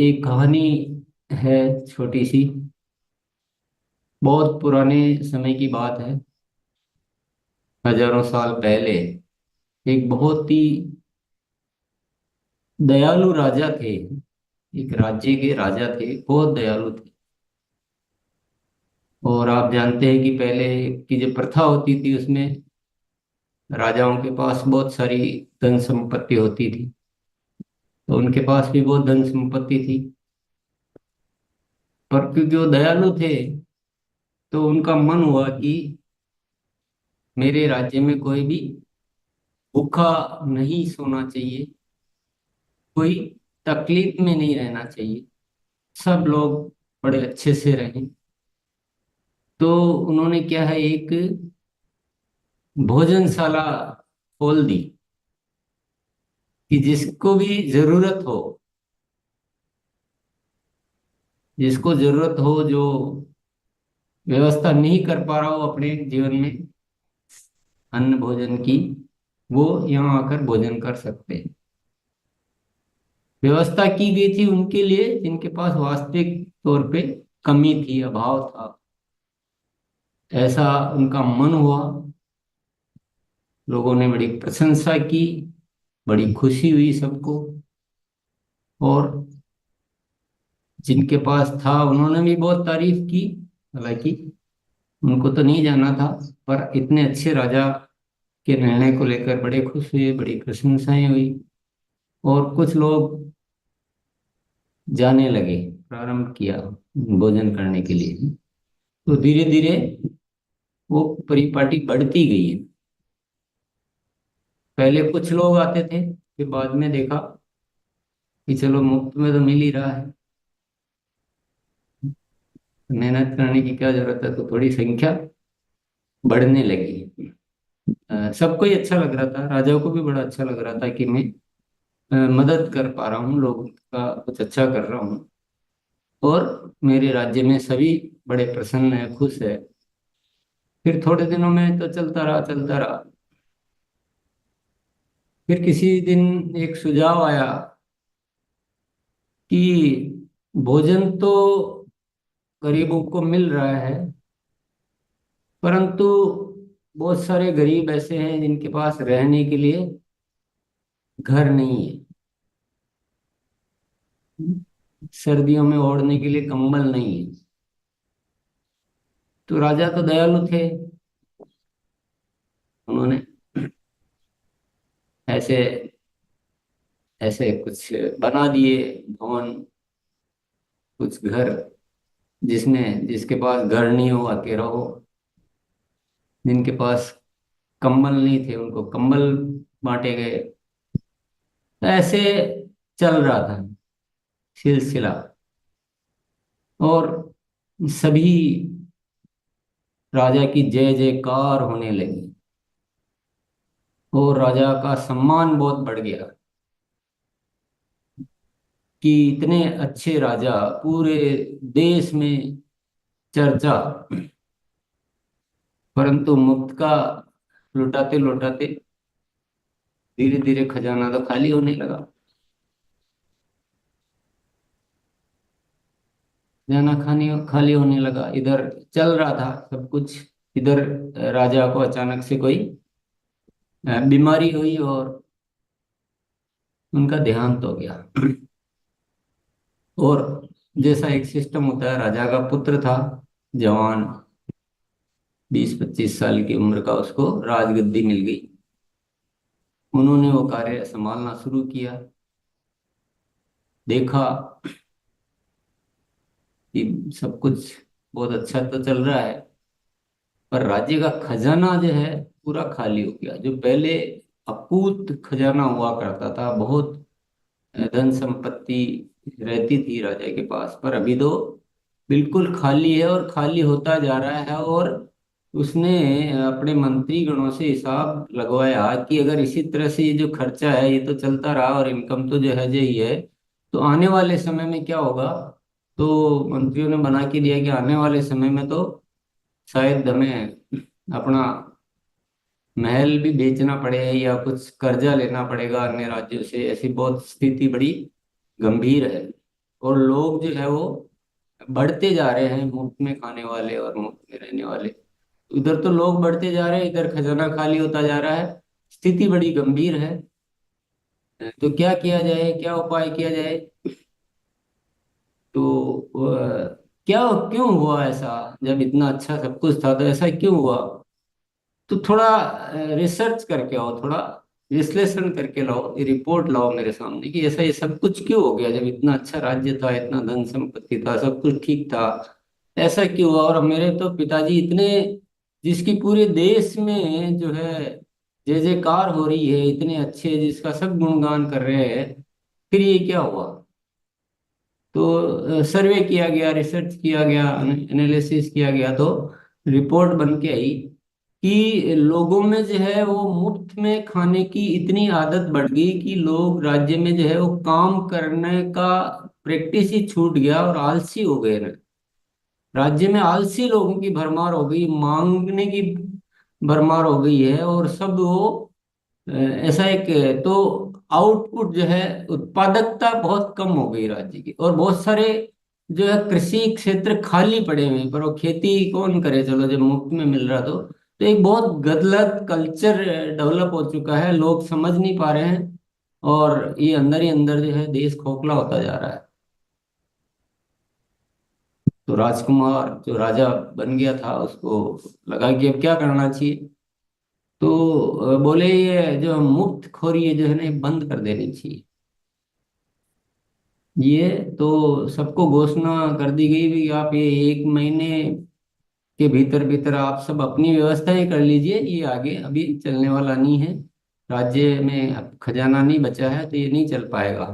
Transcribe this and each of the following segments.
एक कहानी है, छोटी सी। बहुत पुराने समय की बात है। हजारों साल पहले एक बहुत ही दयालु राजा थे। एक राज्य के राजा थे, बहुत दयालु थे। और आप जानते हैं कि पहले की जो प्रथा होती थी उसमें राजाओं के पास बहुत सारी धन संपत्ति होती थी। तो उनके पास भी बहुत धन संपत्ति थी, पर क्योंकि वो दयालु थे तो उनका मन हुआ कि मेरे राज्य में कोई भी भूखा नहीं सोना चाहिए, कोई तकलीफ में नहीं रहना चाहिए, सब लोग बड़े अच्छे से रहें। तो उन्होंने क्या है, एक भोजनशाला खोल दी कि जिसको भी जरूरत हो, जिसको जरूरत हो, जो व्यवस्था नहीं कर पा रहा हो अपने जीवन में अन्न भोजन की, वो यहाँ आकर भोजन कर सकते हैं। व्यवस्था की गई थी उनके लिए जिनके पास वास्तविक तौर पे कमी थी, अभाव था। ऐसा उनका मन हुआ। लोगों ने बड़ी प्रशंसा की, बड़ी खुशी हुई सबको। और जिनके पास था उन्होंने भी बहुत तारीफ की। हालांकि उनको तो नहीं जाना था, पर इतने अच्छे राजा के निर्णय को लेकर बड़े खुश हुए, बड़ी प्रशंसाएं हुई। और कुछ लोग जाने लगे, प्रारंभ किया भोजन करने के लिए। तो धीरे धीरे वो परिपाटी बढ़ती गई है। पहले कुछ लोग आते थे, फिर बाद में देखा कि चलो मुफ्त में तो मिल ही रहा है, मेहनत करने की क्या जरूरत है। तो थोड़ी संख्या बढ़ने लगी। सबको ही अच्छा लग रहा था, राजाओं को भी बड़ा अच्छा लग रहा था कि मैं मदद कर पा रहा हूँ, लोगों का कुछ अच्छा कर रहा हूँ। और मेरे राज्य में सभी बड़े प्रसन्न है, खुश है। फिर थोड़े दिनों में तो चलता रहा, चलता रहा। फिर किसी दिन एक सुझाव आया कि भोजन तो गरीबों को मिल रहा है, परंतु बहुत सारे गरीब ऐसे हैं जिनके पास रहने के लिए घर नहीं है, सर्दियों में ओढ़ने के लिए कंबल नहीं है। तो राजा तो दयालु थे, उन्होंने ऐसे ऐसे कुछ बना दिए भवन, कुछ घर, जिसमें जिसके पास घर नहीं हो आके रहो, जिनके पास कंबल नहीं थे उनको कंबल बांटे गए। तो ऐसे चल रहा था सिलसिला। और सभी राजा की जय जयकार होने लगी और राजा का सम्मान बहुत बढ़ गया कि इतने अच्छे राजा, पूरे देश में चर्चा। परंतु मुफ्त का लुटाते लुटाते धीरे धीरे खजाना तो खाली होने लगा। खजाना खाने खाली होने लगा। इधर चल रहा था सब कुछ, इधर राजा को अचानक से कोई बीमारी हुई और उनका देहांत हो गया। और जैसा एक सिस्टम होता है, राजा का पुत्र था, जवान, 20-25 साल की उम्र का, उसको राजगद्दी मिल गई। उन्होंने वो कार्य संभालना शुरू किया। देखा कि सब कुछ बहुत अच्छा तो चल रहा है, पर राज्य का खजाना जो है पूरा खाली हो गया। जो पहले अकूत खजाना हुआ करता था, बहुत धन संपत्ति रहती थी राजा के पास, पर अभी तो बिल्कुल खाली है और खाली होता जा रहा है। और उसने अपने मंत्री गणों से हिसाब लगवाया कि अगर इसी तरह से ये जो खर्चा है ये तो चलता रहा और इनकम तो जो है जो ही है, तो आने वाले समय में क्या होगा। तो मंत्रियों ने बना के दिया कि आने वाले समय में तो शायद हमें अपना महल भी बेचना पड़ेगा या कुछ कर्जा लेना पड़ेगा अन्य राज्यों से। ऐसी बहुत स्थिति बड़ी गंभीर है। और लोग जो है वो बढ़ते जा रहे हैं, मुफ्त में खाने वाले और मुफ्त में रहने वाले। इधर तो लोग बढ़ते जा रहे हैं, इधर खजाना खाली होता जा रहा है। स्थिति बड़ी गंभीर है। तो क्या किया जाए, क्या उपाय किया जाए? तो क्या, क्यों हुआ ऐसा? जब इतना अच्छा सब कुछ था तो ऐसा क्यों हुआ? तो थोड़ा रिसर्च करके आओ, थोड़ा विश्लेषण करके लाओ, ये रिपोर्ट लाओ मेरे सामने कि ऐसा ये सब कुछ क्यों हो गया। जब इतना अच्छा राज्य था, इतना धन संपत्ति था, सब कुछ ठीक था, ऐसा क्यों हुआ? और मेरे तो पिताजी इतने, जिसकी पूरे देश में जो है जय जयकार हो रही है, इतने अच्छे, जिसका सब गुणगान कर रहे हैं, फिर ये क्या हुआ? तो सर्वे किया गया, रिसर्च किया गया, एनालिसिस किया गया, तो रिपोर्ट बन के आई कि लोगों में जो है वो मुफ्त में खाने की इतनी आदत बढ़ गई कि लोग राज्य में जो है वो काम करने का प्रैक्टिस ही छूट गया और आलसी हो गए ना। राज्य में आलसी लोगों की भरमार हो गई, मांगने की भरमार हो गई है, और सब वो ऐसा एक, तो आउटपुट जो है, उत्पादकता बहुत कम हो गई राज्य की, और बहुत सारे जो है कृषि क्षेत्र खाली पड़े हुए हैं, पर वो खेती कौन करे, चलो जब मुफ्त में मिल रहा तो एक बहुत गलत कल्चर डेवलप हो चुका है, लोग समझ नहीं पा रहे हैं, और ये अंदर ही अंदर जो है देश खोखला होता जा रहा है। तो राजकुमार जो राजा बन गया था, उसको लगा कि अब क्या करना चाहिए। तो बोले ये जो मुफ्त खोरी है जो है ना, ये बंद कर देनी चाहिए। ये तो सबको घोषणा कर दी गई भी, आप ये 1 महीने के भीतर भीतर आप सब अपनी व्यवस्थाएं कर लीजिए, ये आगे अभी चलने वाला नहीं है। राज्य में अब खजाना नहीं बचा है, तो ये नहीं चल पाएगा।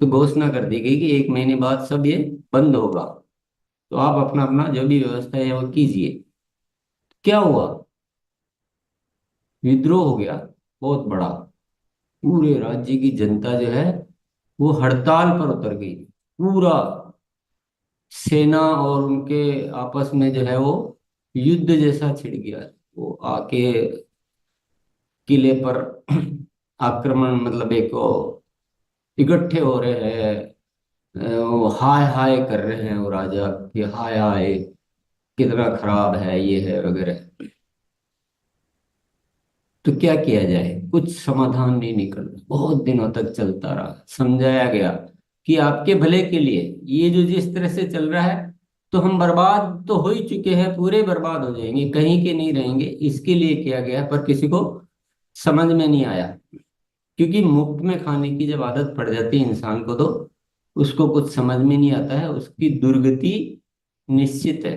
तो घोषणा कर दी गई कि 1 महीने बाद सब ये बंद होगा, तो आप अपना अपना जो भी व्यवस्था है वो कीजिए। क्या हुआ? विद्रोह हो गया, बहुत बड़ा। पूरे राज्य की जनता जो है वो हड़ताल पर उतर गई। पूरा सेना और उनके आपस में जो है वो युद्ध जैसा छिड़ गया। वो आके किले पर आक्रमण, मतलब एक वो इकट्ठे हो रहे हैं, वो हाय हाय कर रहे हैं वो राजा कि हाय हाय कितना खराब है, ये है वगैरह। तो क्या किया जाए, कुछ समाधान नहीं निकल रहा, बहुत दिनों तक चलता रहा, समझाया गया कि आपके भले के लिए, ये जो जिस तरह से चल रहा है, तो हम बर्बाद तो हो ही चुके हैं, पूरे बर्बाद हो जाएंगे, कहीं के नहीं रहेंगे, इसके लिए किया गया। पर किसी को समझ में नहीं आया, क्योंकि मुफ्त में खाने की जब आदत पड़ जाती है इंसान को, तो उसको कुछ समझ में नहीं आता है, उसकी दुर्गति निश्चित है।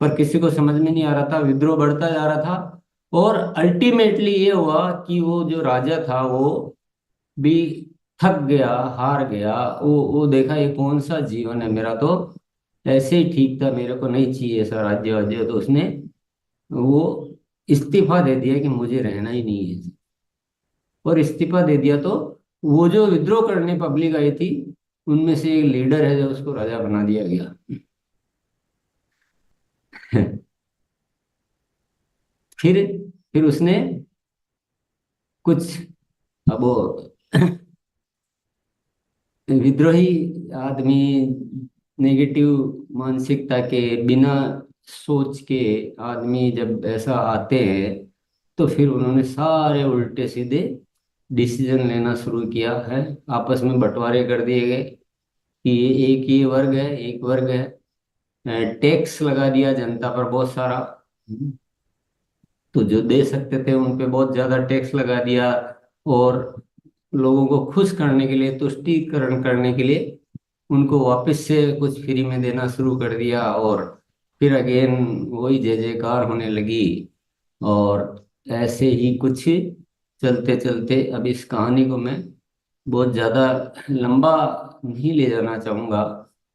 पर किसी को समझ में नहीं आ रहा था, विद्रोह बढ़ता जा रहा था, और अल्टीमेटली ये हुआ कि वो जो राजा था वो भी थक गया, हार गया। वो देखा ये कौन सा जीवन है मेरा, तो ऐसे ही ठीक था, मेरे को नहीं चाहिए ऐसा राज्य वाज्य, तो उसने वो इस्तीफा दे दिया कि मुझे रहना ही नहीं है। और इस्तीफा दे दिया, तो वो जो विद्रोह करने पब्लिक आई थी, उनमें से एक लीडर है जो उसको राजा बना दिया गया। फिर फिर उसने कुछ, अब वो विद्रोही आदमी, नेगेटिव मानसिकता के, बिना सोच के आदमी जब ऐसा आते हैं, तो फिर उन्होंने सारे उल्टे सीधे डिसीजन लेना शुरू किया है। आपस में बंटवारे कर दिए गए कि एक ये वर्ग है, एक वर्ग है। टैक्स लगा दिया जनता पर बहुत सारा। तो जो दे सकते थे उन पे बहुत ज्यादा टैक्स लगा दिया, और लोगों को खुश करने के लिए, तुष्टीकरण करने के लिए उनको वापस से कुछ फ्री में देना शुरू कर दिया, और फिर अगेन वही जय जयकार होने लगी। और ऐसे ही कुछ चलते चलते, अब इस कहानी को मैं बहुत ज़्यादा लंबा नहीं ले जाना चाहूँगा,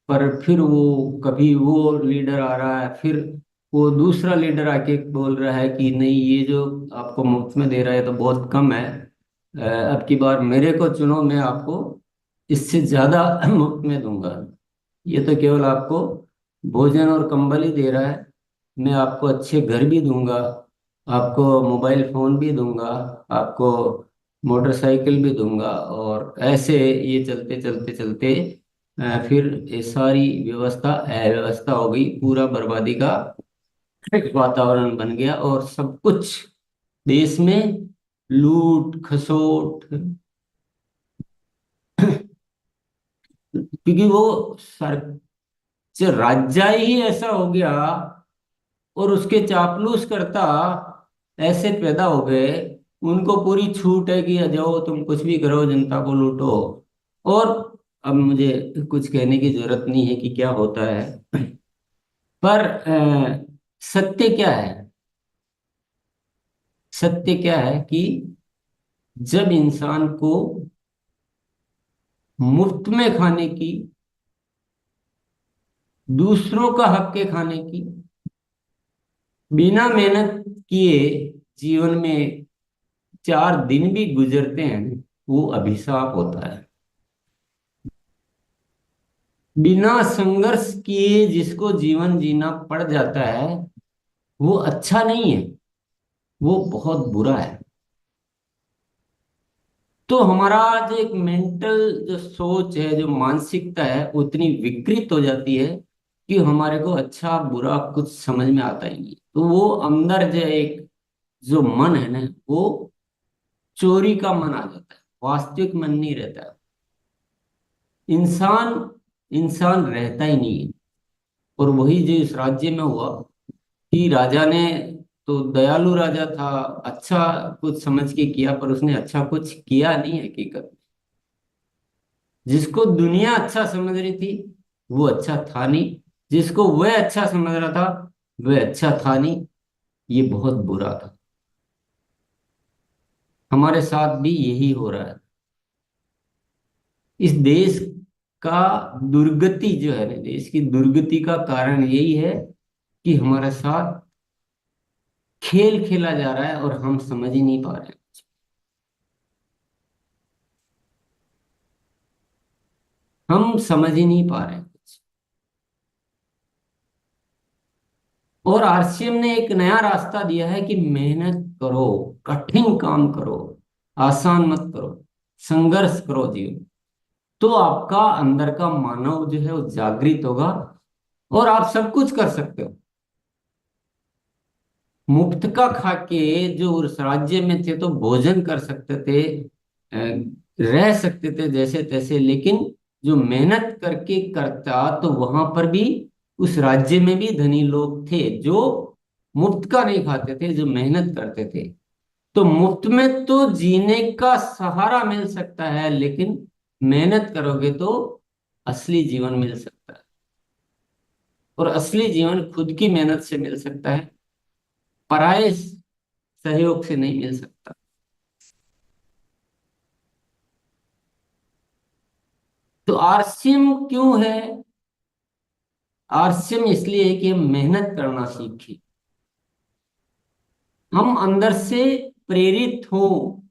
पर फिर वो कभी वो लीडर आ रहा है, फिर वो दूसरा लीडर आके बोल रहा है कि नहीं, ये जो आपको मुफ्त में दे रहा है तो बहुत कम है, अब की बार मेरे को चुनो, मैं आपको इससे ज़्यादा मुफ्त में दूंगा। ये तो केवल आपको भोजन और कंबल ही दे रहा है, मैं आपको अच्छे घर भी दूंगा, आपको मोबाइल फोन भी दूंगा, आपको मोटरसाइकिल भी दूंगा, और ऐसे ये चलते चलते चलते फिर ये सारी व्यवस्था अव्यवस्था हो गई, पूरा बर्बादी का एक वातावरण बन गया, और सब कुछ देश में लूट खसोट, क्योंकि वो सर जो राज्य ही ऐसा हो गया, और उसके चापलूस करता ऐसे पैदा हो गए, उनको पूरी छूट है कि जाओ तुम कुछ भी करो, जनता को लूटो। और अब मुझे कुछ कहने की जरूरत नहीं है कि क्या होता है, पर सत्य क्या है? सत्य क्या है कि जब इंसान को मुफ्त में खाने की, दूसरों का हक के खाने की, बिना मेहनत किए जीवन में 4 दिन भी गुजरते हैं, वो अभिशाप होता है। बिना संघर्ष किए जिसको जीवन जीना पड़ जाता है, वो अच्छा नहीं है, वो बहुत बुरा है। तो हमारा जो एक मेंटल जो सोच है, जो मानसिकता है, उतनी विकृत हो जाती है कि हमारे को अच्छा बुरा कुछ समझ में आता ही नहीं। तो वो अंदर जो एक जो मन है ना, वो चोरी का मन आ जाता है, वास्तविक मन नहीं रहता। इंसान इंसान रहता ही नहीं है। और वही जो इस राज्य में हुआ कि राजा ने, तो दयालु राजा था, अच्छा कुछ समझ के किया, पर उसने अच्छा कुछ किया नहीं है हकीकत। जिसको दुनिया अच्छा समझ रही थी, वो अच्छा था नहीं। जिसको वह अच्छा समझ रहा था, वह अच्छा था नहीं। ये बहुत बुरा था। हमारे साथ भी यही हो रहा है। इस देश का दुर्गति जो है ना, देश की दुर्गति का कारण यही है कि हमारे साथ खेल खेला जा रहा है, और हम समझ ही नहीं पा रहे हैं। हम समझ ही नहीं पा रहे हैं कुछ। और आरसीएम ने एक नया रास्ता दिया है कि मेहनत करो, कठिन काम करो, आसान मत करो, संघर्ष करो जीवन। तो आपका अंदर का मानव जो है वो जागृत होगा, और आप सब कुछ कर सकते हो। मुफ्त का खा के जो उस राज्य में थे, तो भोजन कर सकते थे, रह सकते थे जैसे तैसे, लेकिन जो मेहनत करके करता, तो वहां पर भी उस राज्य में भी धनी लोग थे जो मुफ्त का नहीं खाते थे, जो मेहनत करते थे। तो मुफ्त में तो जीने का सहारा मिल सकता है, लेकिन मेहनत करोगे तो असली जीवन मिल सकता है। और असली जीवन खुद की मेहनत से मिल सकता है, पराये सहयोग से नहीं मिल सकता। तो आरसीएम क्यों है? आरसीएम इसलिए है कि हम मेहनत करना सीखें, हम अंदर से प्रेरित हों,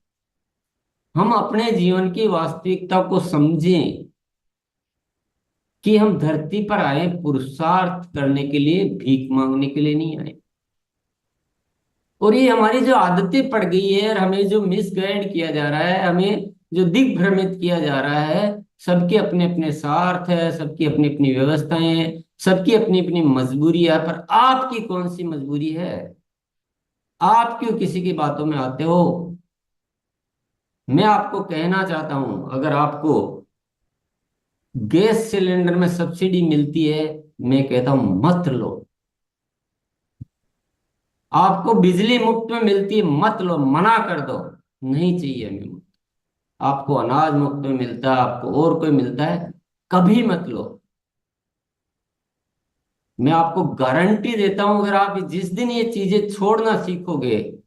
हम अपने जीवन की वास्तविकता को समझें कि हम धरती पर आए पुरुषार्थ करने के लिए, भीख मांगने के लिए नहीं आए। और ये हमारी जो आदतें पड़ गई है, और हमें जो मिसगाइड किया जा रहा है, हमें जो दिग्भ्रमित किया जा रहा है, सबके अपने अपने स्वार्थ है, सबकी अपनी अपनी व्यवस्थाएं हैं, सबकी अपनी अपनी मजबूरी है, पर आपकी कौन सी मजबूरी है? आप क्यों किसी की बातों में आते हो? मैं आपको कहना चाहता हूं, अगर आपको गैस सिलेंडर में सब्सिडी मिलती है, मैं कहता हूं मत लो। आपको बिजली मुफ्त में मिलती है, मत लो, मना कर दो, नहीं चाहिए हमें। आपको अनाज मुफ्त में मिलता है, आपको और कोई मिलता है, कभी मत लो। मैं आपको गारंटी देता हूं, अगर आप जिस दिन ये चीजें छोड़ना सीखोगे,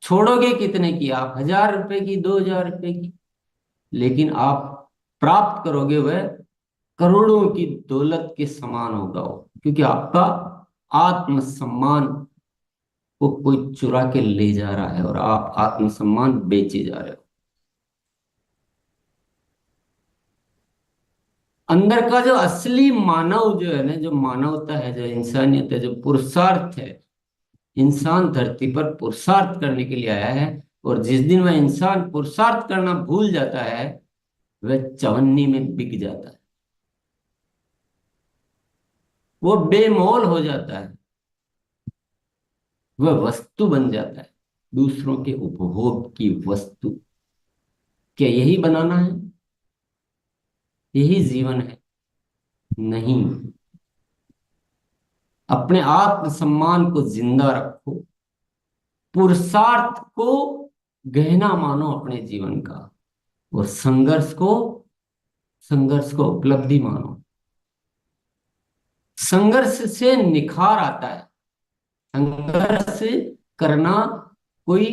छोड़ोगे कितने की? आप 1000 रुपए की, 2000 रुपए की, लेकिन आप प्राप्त करोगे वह करोड़ों की दौलत के समान होगा वो, क्योंकि आपका आत्मसम्मान को कोई चुरा के ले जा रहा है, और आप आत्मसम्मान बेचे जा रहे हो। अंदर का जो असली मानव जो है ना, जो मानवता है, जो इंसानियत है, जो पुरुषार्थ है, इंसान धरती पर पुरुषार्थ करने के लिए आया है। और जिस दिन वह इंसान पुरुषार्थ करना भूल जाता है, वह चवन्नी में बिक जाता है, वो बेमोल हो जाता है, वह वस्तु बन जाता है, दूसरों के उपभोग की वस्तु। क्या यही बनाना है? यही जीवन है? नहीं। अपने आत्मसम्मान को जिंदा रखो, पुरुषार्थ को गहना मानो अपने जीवन का, और संघर्ष को उपलब्धि मानो। संघर्ष से निखार आता है। संघर्ष करना कोई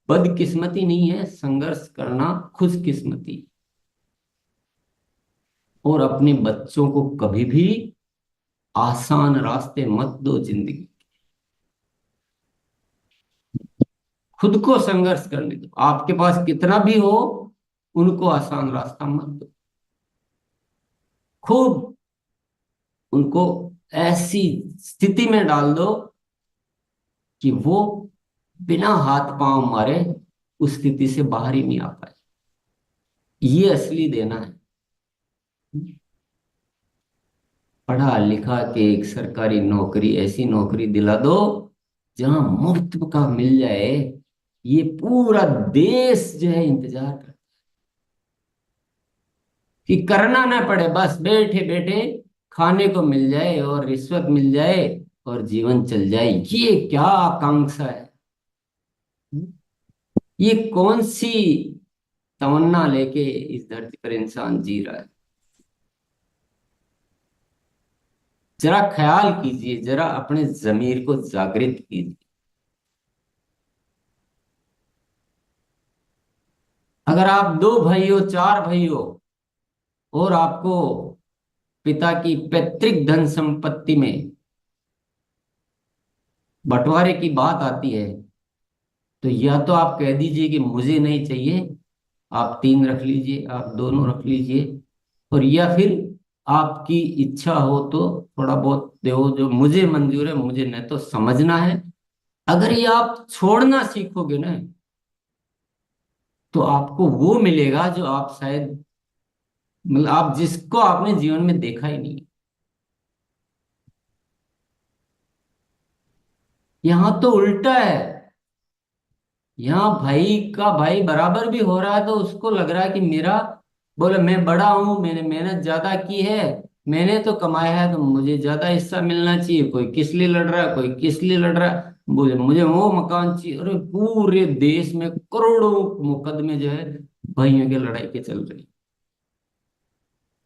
बदकिस्मती नहीं है, संघर्ष करना खुशकिस्मती। और अपने बच्चों को कभी भी आसान रास्ते मत दो जिंदगी, खुद को संघर्ष करने दो। आपके पास कितना भी हो, उनको आसान रास्ता मत दो। खूब उनको ऐसी स्थिति में डाल दो कि वो बिना हाथ पांव मारे उस स्थिति से बाहर ही नहीं आ पाए। ये असली देना है। पढ़ा लिखा के एक सरकारी नौकरी, ऐसी नौकरी दिला दो जहां मुफ्त का मिल जाए, ये पूरा देश जो है इंतजार कर, कि करना ना पड़े, बस बैठे बैठे खाने को मिल जाए और रिश्वत मिल जाए और जीवन चल जाए। ये क्या आकांक्षा है? ये कौन सी तमन्ना लेके इस धरती पर इंसान जी रहा है? जरा ख्याल कीजिए, जरा अपने जमीर को जागृत कीजिए। अगर आप दो भाई हो, चार भाई हो, और आपको पिता की पैतृक धन संपत्ति में बंटवारे की बात आती है, तो या तो आप कह दीजिए कि मुझे नहीं चाहिए, आप तीन रख लीजिए, आप दोनों रख लीजिए, और या फिर आपकी इच्छा हो तो थोड़ा बहुत दो, जो मुझे मंजूर है, मुझे नहीं तो समझना है। अगर ये आप छोड़ना सीखोगे ना, तो आपको वो मिलेगा जो आप शायद, मतलब आप जिसको आपने जीवन में देखा ही नहीं। यहाँ तो उल्टा है। यहाँ भाई का भाई बराबर भी हो रहा है तो उसको लग रहा है कि मेरा, बोले मैं बड़ा हूं, मैंने मेहनत ज्यादा की है, मैंने तो कमाया है, तो मुझे ज्यादा हिस्सा मिलना चाहिए। कोई किस लिए लड़ रहा है, कोई किस लिए लड़ रहा है, बोले मुझे वो मकान चाहिए। अरे पूरे देश में करोड़ों मुकदमे जो है भाइयों के लड़ाई के चल रहे हैं।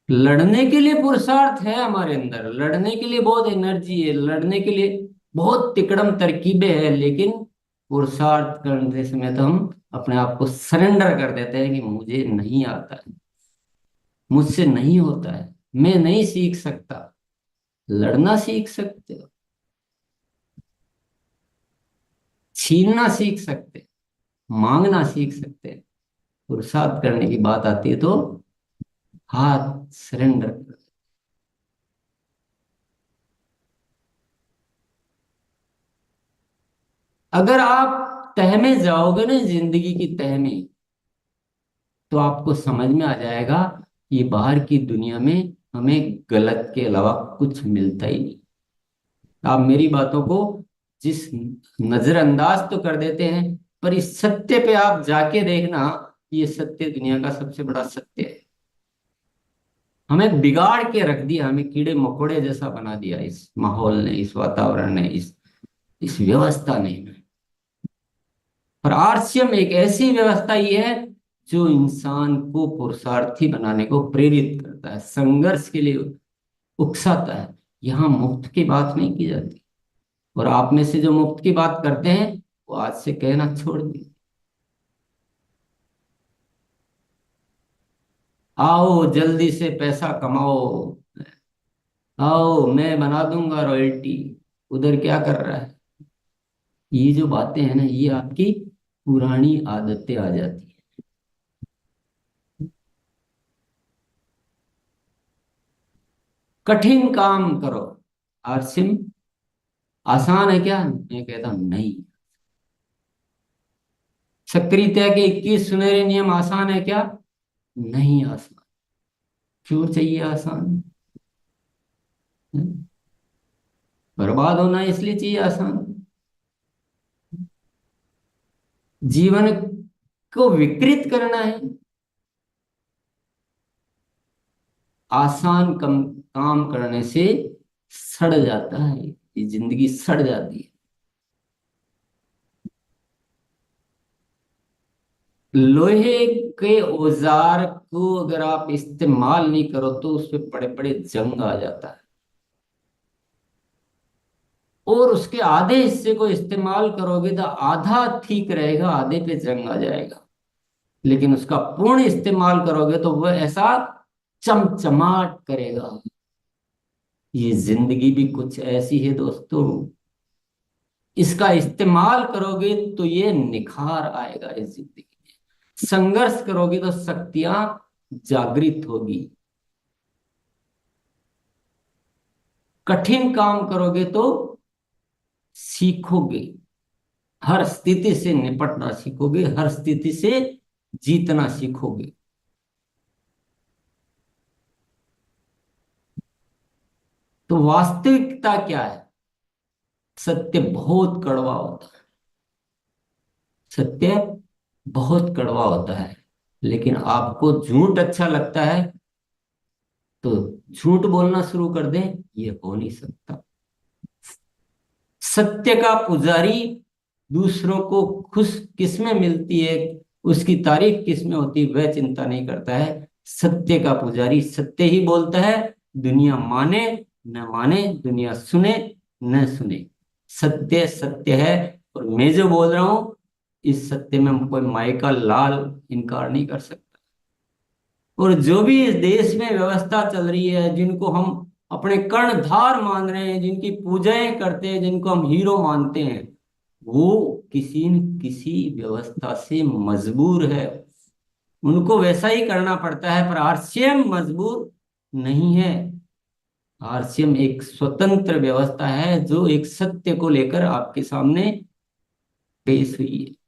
लड़ने के लिए पुरुषार्थ है हमारे अंदर, लड़ने के लिए बहुत एनर्जी है, लड़ने के लिए बहुत तिकड़म तरकीबें हैं, लेकिन पुरुषार्थ करते समय तो हम अपने आप को सरेंडर कर देते हैं कि मुझे नहीं आता है, मुझसे नहीं होता है, मैं नहीं सीख सकता। लड़ना सीख सकते हो, छीनना सीख सकते हैं, मांगना सीख सकते हैं। पुरुषार्थ करने की बात आती है तो हाथ सरेंडर कर। अगर आप तह में जाओगे ना, जिंदगी की तह में, तो आपको समझ में आ जाएगा कि बाहर की दुनिया में हमें गलत के अलावा कुछ मिलता ही नहीं। आप मेरी बातों को जिस नजरअंदाज तो कर देते हैं, पर इस सत्य पे आप जाके देखना, ये सत्य दुनिया का सबसे बड़ा सत्य है। हमें बिगाड़ के रख दिया, हमें कीड़े मकोड़े जैसा बना दिया इस माहौल ने, इस वातावरण ने, इस व्यवस्था ने। और आरसीएम एक ऐसी व्यवस्था ही है जो इंसान को पुरुषार्थी बनाने को प्रेरित करता है, संघर्ष के लिए उकसाता है। यहाँ मुफ्त की बात नहीं की जाती। और आप में से जो मुफ्त की बात करते हैं, वो आज से कहना छोड़ दिए। आओ जल्दी से पैसा कमाओ, आओ मैं बना दूंगा रॉयल्टी। उधर क्या कर रहा है? ये जो बातें हैं ना, ये आपकी पुरानी आदतें आ जाती है। कठिन काम करो। आरसिम आसान है क्या? मैं कहता हूं नहीं। सक्रियता के 21 सुनहरे नियम आसान है क्या? नहीं आसान। क्यों चाहिए आसान? हम्म? बर्बाद होना है इसलिए चाहिए आसान। जीवन को विकृत करना है, आसान कम काम करने से सड़ जाता है, ये जिंदगी सड़ जाती है। लोहे के औजार को अगर आप इस्तेमाल नहीं करो तो उस पे बड़े बड़े जंग आ जाता है, और उसके आधे हिस्से को इस्तेमाल करोगे तो आधा ठीक रहेगा, आधे पे जंग आ जाएगा। लेकिन उसका पूर्ण इस्तेमाल करोगे तो वह ऐसा चमचमाट करेगा। ये जिंदगी भी कुछ ऐसी है दोस्तों, इसका इस्तेमाल करोगे तो ये निखार आएगा इस जिंदगी में। संघर्ष करोगे तो शक्तियां जागृत होगी। कठिन काम करोगे तो सीखोगे, हर स्थिति से निपटना सीखोगे, हर स्थिति से जीतना सीखोगे। तो वास्तविकता क्या है? सत्य बहुत कड़वा होता है, सत्य बहुत कड़वा होता है। लेकिन आपको झूठ अच्छा लगता है तो झूठ बोलना शुरू कर दें, ये हो नहीं सकता। सत्य का पुजारी दूसरों को खुश किसमें मिलती है, उसकी तारीफ किसमें होती है, वह चिंता नहीं करता है। सत्य का पुजारी सत्य ही बोलता है, दुनिया माने न माने, दुनिया सुने न सुने, सत्य सत्य है। और मैं जो बोल रहा हूं, इस सत्य में कोई माई का लाल इनकार नहीं कर सकता। और जो भी इस देश में व्यवस्था चल रही है, जिनको हम अपने कर्णधार मान रहे हैं, जिनकी पूजाएं करते हैं, जिनको हम हीरो मानते हैं, वो किसी न किसी व्यवस्था से मजबूर है। उनको वैसा ही करना पड़ता है, पर आरसीएम मजबूर नहीं है। आरसीएम एक स्वतंत्र व्यवस्था है जो एक सत्य को लेकर आपके सामने पेश हुई है।